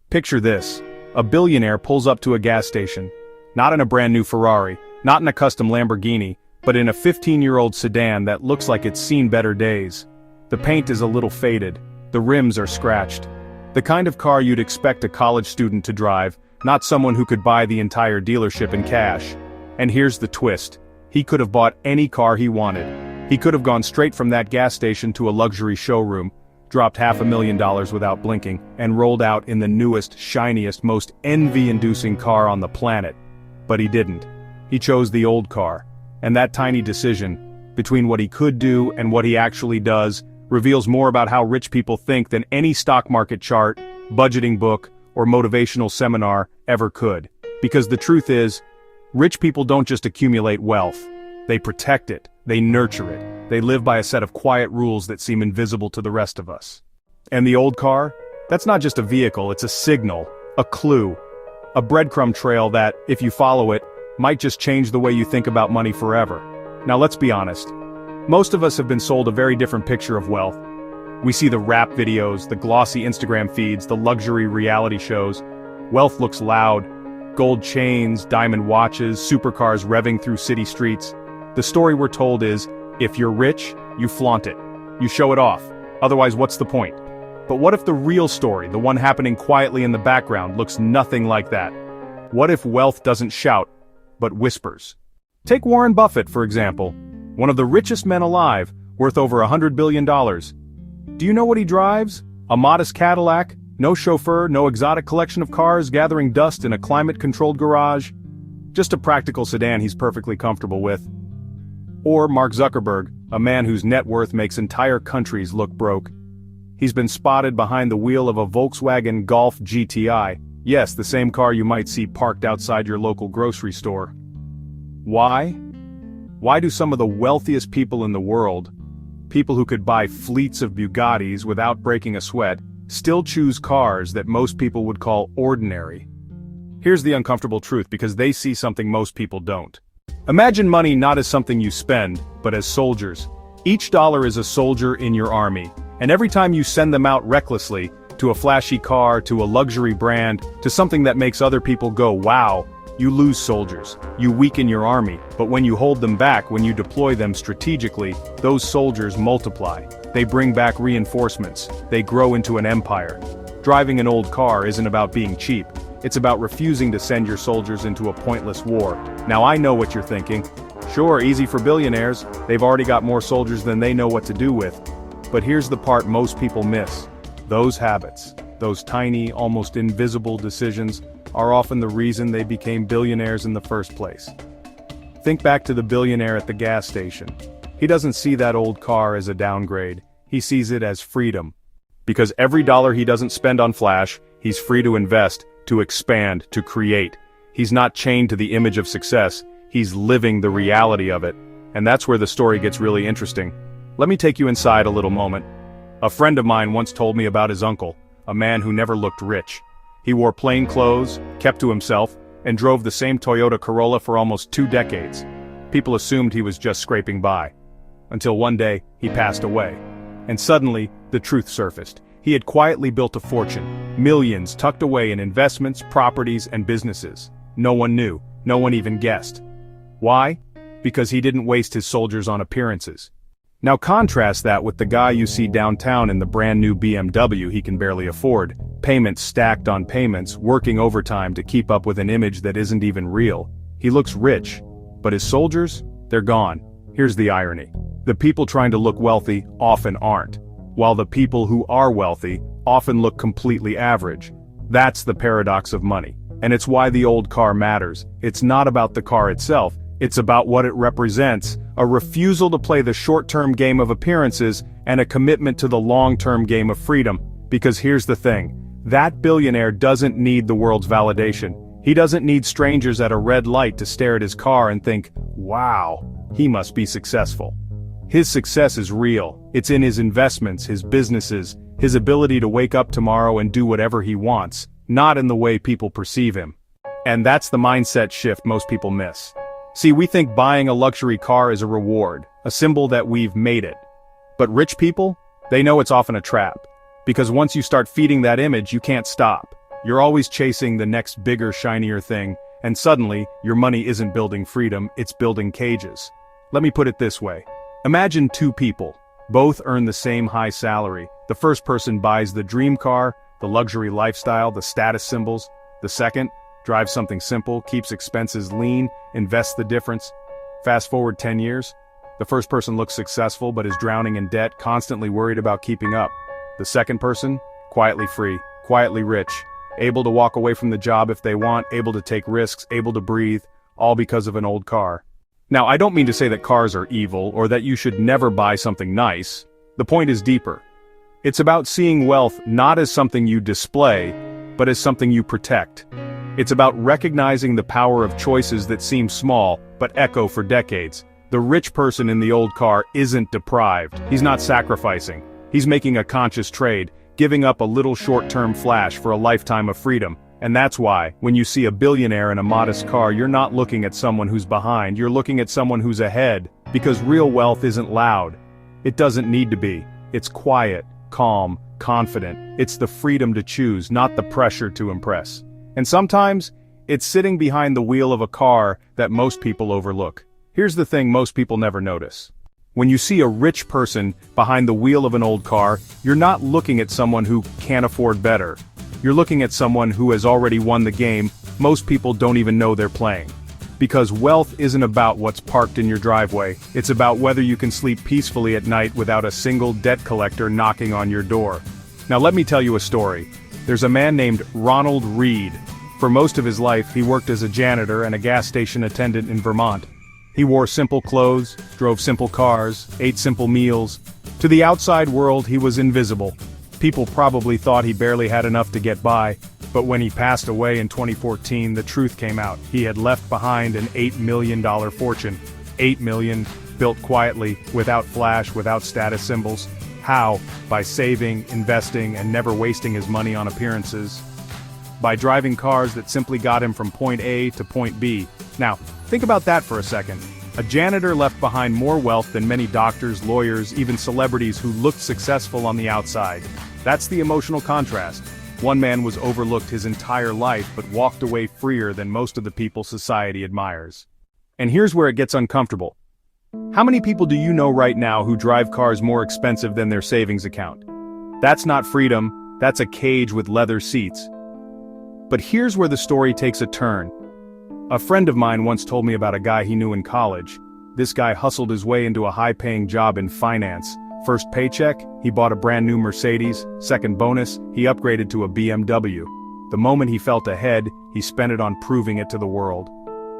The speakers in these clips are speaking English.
Picture this. A billionaire pulls up to a gas station. Not in a brand new Ferrari, not in a custom Lamborghini, but in a 15-year-old sedan that looks like it's seen better days. The paint is a little faded. The rims are scratched. The kind of car you'd expect a college student to drive, not someone who could buy the entire dealership in cash. And here's the twist. He could have bought any car he wanted. He could have gone straight from that gas station to a luxury showroom, dropped $500,000 without blinking, and rolled out in the newest, shiniest, most envy-inducing car on the planet. But he didn't. He chose the old car. And that tiny decision, between what he could do and what he actually does, reveals more about how rich people think than any stock market chart, budgeting book, or motivational seminar ever could. Because the truth is, rich people don't just accumulate wealth. They protect it. They nurture it. They live by a set of quiet rules that seem invisible to the rest of us. And the old car? That's not just a vehicle, it's a signal, a clue, a breadcrumb trail that, if you follow it, might just change the way you think about money forever. Now let's be honest. Most of us have been sold a very different picture of wealth. We see the rap videos, the glossy Instagram feeds, the luxury reality shows. Wealth looks loud. Gold chains, diamond watches, supercars revving through city streets. The story we're told is, if you're rich, you flaunt it. You show it off. Otherwise, what's the point? But what if the real story, the one happening quietly in the background, looks nothing like that? What if wealth doesn't shout, but whispers? Take Warren Buffett, for example. One of the richest men alive, worth over $100 billion. Do you know what he drives? A modest Cadillac, no chauffeur, no exotic collection of cars gathering dust in a climate-controlled garage. Just a practical sedan he's perfectly comfortable with. Or Mark Zuckerberg, a man whose net worth makes entire countries look broke. He's been spotted behind the wheel of a Volkswagen Golf GTI. Yes, the same car you might see parked outside your local grocery store. Why? Why do some of the wealthiest people in the world, people who could buy fleets of Bugattis without breaking a sweat, still choose cars that most people would call ordinary? Here's the uncomfortable truth, because they see something most people don't. Imagine money not as something you spend, but as soldiers. Each dollar is a soldier in your army, and every time you send them out recklessly, to a flashy car, to a luxury brand, to something that makes other people go, wow, you lose soldiers. You weaken your army, but when you hold them back, when you deploy them strategically, those soldiers multiply. They bring back reinforcements. They grow into an empire. Driving an old car isn't about being cheap. It's about refusing to send your soldiers into a pointless war. Now I know what you're thinking. Sure, easy for billionaires. They've already got more soldiers than they know what to do with. But here's the part most people miss. Those habits, those tiny, almost invisible decisions, are often the reason they became billionaires in the first place. Think back to the billionaire at the gas station. He doesn't see that old car as a downgrade. He sees it as freedom. Because every dollar he doesn't spend on flash, he's free to invest, to expand, to create. He's not chained to the image of success, he's living the reality of it. And that's where the story gets really interesting. Let me take you inside a little moment. A friend of mine once told me about his uncle, a man who never looked rich. He wore plain clothes, kept to himself, and drove the same Toyota Corolla for almost 2 decades. People assumed he was just scraping by. Until one day, he passed away. And suddenly, the truth surfaced. He had quietly built a fortune, millions tucked away in investments, properties, and businesses. No one knew, no one even guessed. Why? Because he didn't waste his soldiers on appearances. Now contrast that with the guy you see downtown in the brand new BMW he can barely afford, payments stacked on payments, working overtime to keep up with an image that isn't even real. He looks rich, but his soldiers, they're gone. Here's the irony. The people trying to look wealthy often aren't, while the people who are wealthy often look completely average. That's the paradox of money, and it's why the old car matters. It's not about the car itself, it's about what it represents, a refusal to play the short-term game of appearances and a commitment to the long-term game of freedom. Because here's the thing, that billionaire doesn't need the world's validation. He doesn't need strangers at a red light to stare at his car and think, wow, he must be successful. His success is real. It's in his investments, his businesses, his ability to wake up tomorrow and do whatever he wants, not in the way people perceive him. And that's the mindset shift most people miss. See, we think buying a luxury car is a reward, a symbol that we've made it. But rich people, they know it's often a trap. Because once you start feeding that image, you can't stop. You're always chasing the next bigger, shinier thing, and suddenly, your money isn't building freedom, it's building cages. Let me put it this way. Imagine two people. Both earn the same high salary. The first person buys the dream car, the luxury lifestyle, the status symbols. The second drives something simple, keeps expenses lean, invests the difference. Fast forward 10 years. The first person looks successful but is drowning in debt, constantly worried about keeping up. The second person, quietly free, quietly rich, able to walk away from the job if they want, able to take risks, able to breathe, all because of an old car. Now, I don't mean to say that cars are evil or that you should never buy something nice. The point is deeper. It's about seeing wealth not as something you display, but as something you protect. It's about recognizing the power of choices that seem small, but echo for decades. The rich person in the old car isn't deprived. He's not sacrificing. He's making a conscious trade, giving up a little short-term flash for a lifetime of freedom. And that's why, when you see a billionaire in a modest car, you're not looking at someone who's behind, you're looking at someone who's ahead. Because real wealth isn't loud. It doesn't need to be. It's quiet, calm, confident. It's the freedom to choose, not the pressure to impress. And sometimes, it's sitting behind the wheel of a car that most people overlook. Here's the thing most people never notice. When you see a rich person behind the wheel of an old car, you're not looking at someone who can't afford better. You're looking at someone who has already won the game most people don't even know they're playing. Because wealth isn't about what's parked in your driveway, it's about whether you can sleep peacefully at night without a single debt collector knocking on your door. Now let me tell you a story. There's a man named Ronald Reed. For most of his life, he worked as a janitor and a gas station attendant in Vermont. He wore simple clothes, drove simple cars, ate simple meals. To the outside world, he was invisible. People probably thought he barely had enough to get by, but when he passed away in 2014, the truth came out. He had left behind an $8 million fortune. $8 million, built quietly, without flash, without status symbols. How? By saving, investing, and never wasting his money on appearances. By driving cars that simply got him from point A to point B. Now, think about that for a second. A janitor left behind more wealth than many doctors, lawyers, even celebrities who looked successful on the outside. That's the emotional contrast. One man was overlooked his entire life but walked away freer than most of the people society admires. And here's where it gets uncomfortable. How many people do you know right now who drive cars more expensive than their savings account? That's not freedom, that's a cage with leather seats. But here's where the story takes a turn. A friend of mine once told me about a guy he knew in college. This guy hustled his way into a high-paying job in finance. First paycheck, he bought a brand new Mercedes. Second bonus, he upgraded to a BMW. The moment he felt ahead, he spent it on proving it to the world.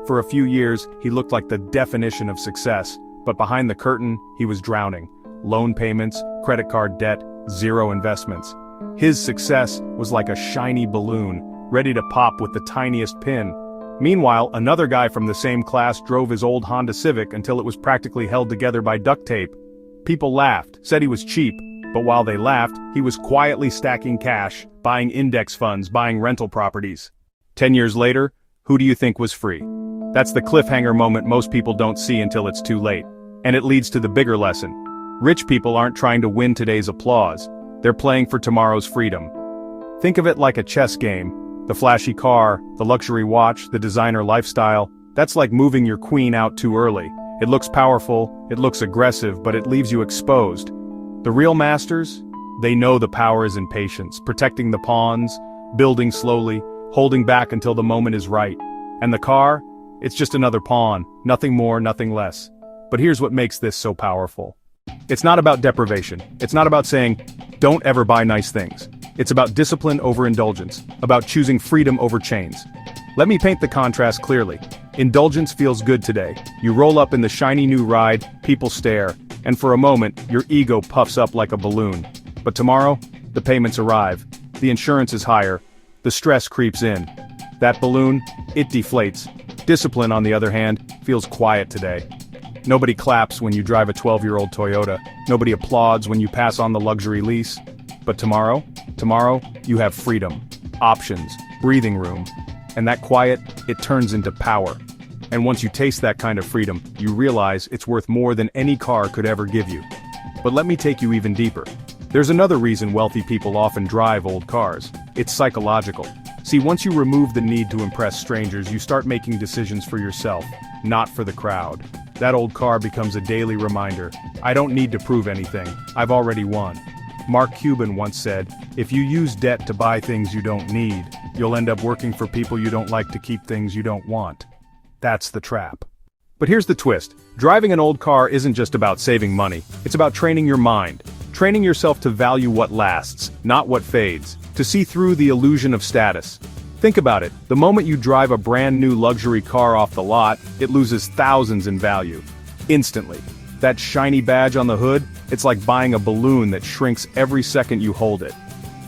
For a few years, he looked like the definition of success, but behind the curtain, he was drowning. Loan payments, credit card debt, zero investments. His success was like a shiny balloon, ready to pop with the tiniest pin. Meanwhile, another guy from the same class drove his old Honda Civic until it was practically held together by duct tape. People laughed, said he was cheap, but while they laughed, he was quietly stacking cash, buying index funds, buying rental properties. 10 years later, who do you think was free? That's the cliffhanger moment most people don't see until it's too late. And it leads to the bigger lesson. Rich people aren't trying to win today's applause. They're playing for tomorrow's freedom. Think of it like a chess game. The flashy car, the luxury watch, the designer lifestyle, that's like moving your queen out too early. It looks powerful, it looks aggressive, but it leaves you exposed. The real masters? They know the power is in patience, protecting the pawns, building slowly, holding back until the moment is right. And the car? It's just another pawn, nothing more, nothing less. But here's what makes this so powerful. It's not about deprivation. It's not about saying, don't ever buy nice things. It's about discipline over indulgence, about choosing freedom over chains. Let me paint the contrast clearly. Indulgence feels good today. You roll up in the shiny new ride, people stare, and for a moment, your ego puffs up like a balloon. But tomorrow, the payments arrive, the insurance is higher, the stress creeps in. That balloon, it deflates. Discipline, on the other hand, feels quiet today. Nobody claps when you drive a 12-year-old Toyota. Nobody applauds when you pass on the luxury lease. But tomorrow, you have freedom, options, breathing room. And that quiet, it turns into power. And once you taste that kind of freedom, you realize it's worth more than any car could ever give you. But let me take you even deeper. There's another reason wealthy people often drive old cars. It's psychological. See, once you remove the need to impress strangers, you start making decisions for yourself, not for the crowd. That old car becomes a daily reminder. I don't need to prove anything, I've already won. Mark Cuban once said, if you use debt to buy things you don't need, you'll end up working for people you don't like to keep things you don't want. That's the trap. But here's the twist. Driving an old car isn't just about saving money, it's about training your mind. Training yourself to value what lasts, not what fades. To see through the illusion of status. Think about it, the moment you drive a brand new luxury car off the lot, it loses thousands in value. Instantly. That shiny badge on the hood, it's like buying a balloon that shrinks every second you hold it.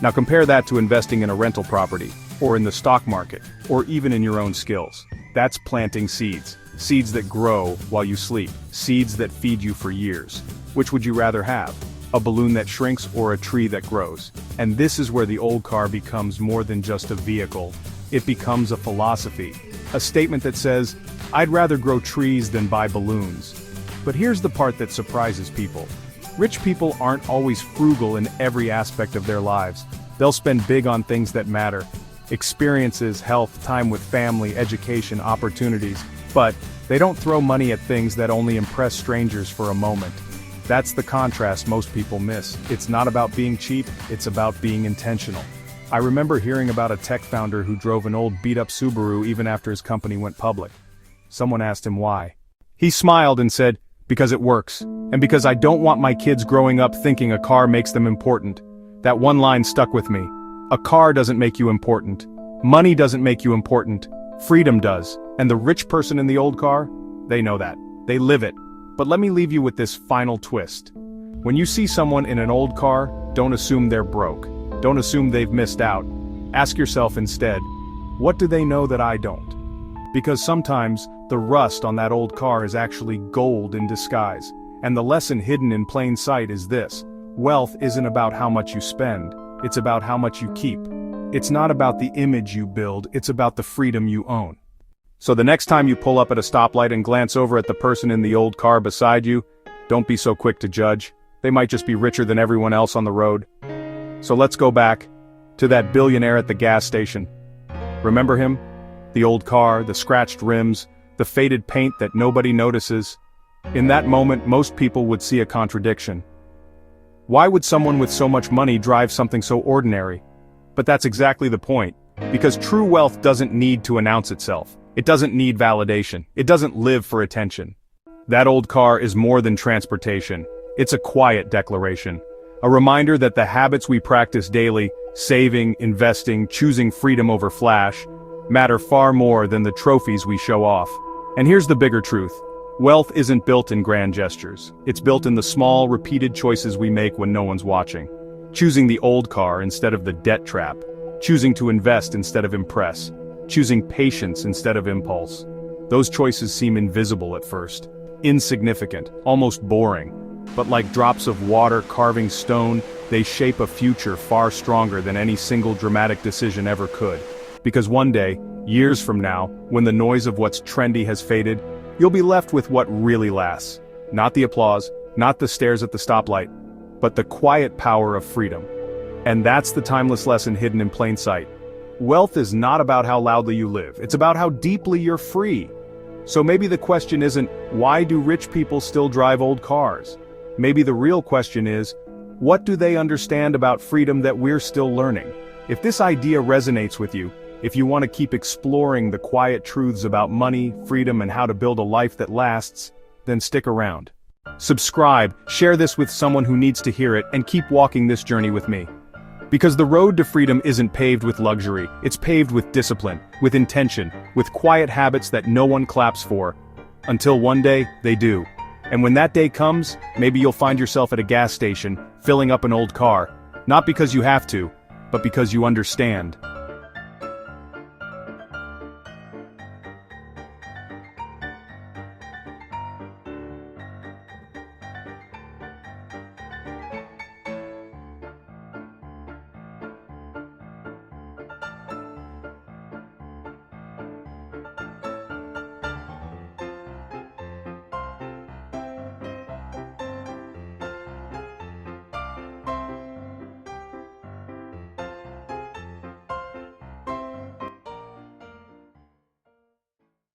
Now compare that to investing in a rental property, or in the stock market, or even in your own skills. That's planting seeds. Seeds that grow while you sleep. Seeds that feed you for years. Which would you rather have? A balloon that shrinks or a tree that grows? And this is where the old car becomes more than just a vehicle. It becomes a philosophy. A statement that says, I'd rather grow trees than buy balloons. But here's the part that surprises people. Rich people aren't always frugal in every aspect of their lives. They'll spend big on things that matter. Experiences, health, time with family, education, opportunities. But they don't throw money at things that only impress strangers for a moment. That's the contrast most people miss. It's not about being cheap, it's about being intentional. I remember hearing about a tech founder who drove an old beat-up Subaru even after his company went public. Someone asked him why. He smiled and said, because it works, and because I don't want my kids growing up thinking a car makes them important. That one line stuck with me. A car doesn't make you important. Money doesn't make you important. Freedom does. And the rich person in the old car? They know that. They live it. But let me leave you with this final twist. When you see someone in an old car, don't assume they're broke. Don't assume they've missed out. Ask yourself instead, what do they know that I don't? Because sometimes, the rust on that old car is actually gold in disguise. And the lesson hidden in plain sight is this. Wealth isn't about how much you spend, it's about how much you keep. It's not about the image you build, it's about the freedom you own. So the next time you pull up at a stoplight and glance over at the person in the old car beside you, don't be so quick to judge. They might just be richer than everyone else on the road. So let's go back to that billionaire at the gas station. Remember him? The old car, the scratched rims, the faded paint that nobody notices. In that moment, most people would see a contradiction. Why would someone with so much money drive something so ordinary? But that's exactly the point. Because true wealth doesn't need to announce itself. It doesn't need validation. It doesn't live for attention. That old car is more than transportation. It's a quiet declaration. A reminder that the habits we practice daily, saving, investing, choosing freedom over flash, matter far more than the trophies we show off. And here's the bigger truth. Wealth isn't built in grand gestures. It's built in the small, repeated choices we make when no one's watching. Choosing the old car instead of the debt trap. Choosing to invest instead of impress. Choosing patience instead of impulse. Those choices seem invisible at first. Insignificant, almost boring. But like drops of water carving stone, they shape a future far stronger than any single dramatic decision ever could. Because one day, years from now, when the noise of what's trendy has faded, you'll be left with what really lasts. Not the applause, not the stares at the stoplight, but the quiet power of freedom. And that's the timeless lesson hidden in plain sight. Wealth is not about how loudly you live, it's about how deeply you're free. So maybe the question isn't, why do rich people still drive old cars? Maybe the real question is, what do they understand about freedom that we're still learning? If this idea resonates with you, if you want to keep exploring the quiet truths about money, freedom, and how to build a life that lasts, then stick around. Subscribe, share this with someone who needs to hear it, and keep walking this journey with me. Because the road to freedom isn't paved with luxury, it's paved with discipline, with intention, with quiet habits that no one claps for. Until one day, they do. And when that day comes, maybe you'll find yourself at a gas station, filling up an old car. Not because you have to, but because you understand.